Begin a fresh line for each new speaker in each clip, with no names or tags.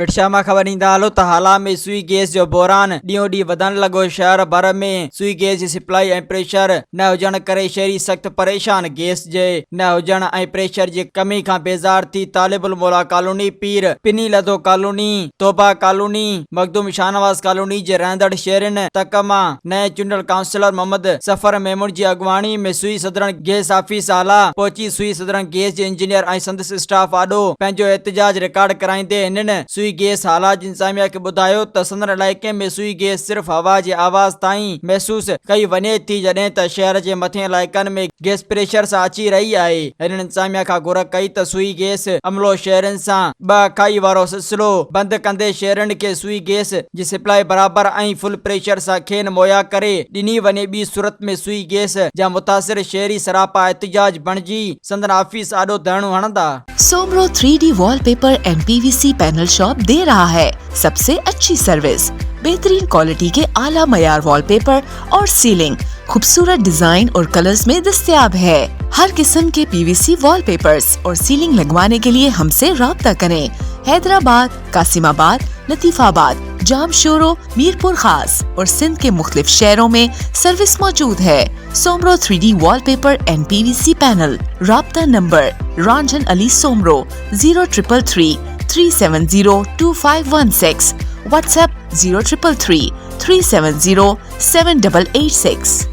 विटशा मां ख़बर ईंदा हलो त हाला में सुई गैस जो बहरान ॾींहों ॾींहुं वधण लॻो। शहर भर में सुई गैस जी सप्लाई ऐं प्रेशर न हुजण करे शहरी सख़्त परेशान। गैस जे न हुजण ऐं प्रेशर जी कमी खां बेज़ार थी तालिबुल मौला कॉलोनी, पीर पिनी लदो कॉलोनी, तोबा कॉलोनी, मखदूम शाहनवाज कॉलोनी जे रहंदड़ शहरनि तक मां नए चूंडल काउंसलर मोहम्मद सफर मेमून जी अॻवानी में सुई सदरण गैस ऑफिस आला पहुची सुई सदरण गैस जे इंजीनियर ऐं संदसि स्टाफ आॾो पंहिंजो एहतजाज रिकॉर्ड कराईंदे हिननि सुई गैस हालात इंतजामिया खे ॿुधायो त संदन इलाइक़े में सुई गैस सिर्फ़ हवा जे आवाज़ ताईं महसूस कई वञे थी, जॾहिं त शहर जे मथिएं इलाइक़नि में गैस प्रेशर सां अची रही आहे। हिननि इंतजामिया खां घुर कई त सुई गैस अमलो शहरनि सां ॿ अखाई वारो सिलसिलो बंदि कंदे शहरनि खे सुई गैस जी सप्लाई बराबर ऐं फुल प्रेशर सां खेनि मुहैया करे ॾिनी वञे। ॿी सूरत में सुई गैस जा मुतासिर शहरी सरापा एहतजाज बणिजी संदन ऑफिस आॾो धरणो हणंदा।
Soomro 3D wallpaper and PVC panel shop दे रहा है सबसे अच्छी सर्विस, बेहतरीन क्वालिटी के आला मयार वॉलपेपर और सीलिंग खूबसूरत डिजाइन और कलर्स में दस्तयाब है। हर किस्म के PVC वॉलपेपर्स और सीलिंग लगवाने के लिए हमसे राब्ता करें। हैदराबाद, कासिमाबाद, लतीफाबाद, जामशोरो, मीरपुर खास और सिंध के मुख्तलिफ शहरों में सर्विस मौजूद है। Soomro 3D wallpaper and PVC panel. राब्ता नंबर रंजन अली सोमरो 0333 370 2516, व्हाट्सएप 0333 370 7886।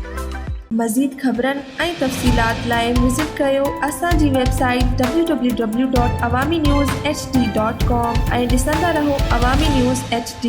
मज़ीद ख़बरनि ऐं तफ़सीलात लाइ विज़िट कयो असांजी वेबसाइट www.awamiNewsHD.com ऐं ॾिसंदा रहो अवामी न्यूज़ HD।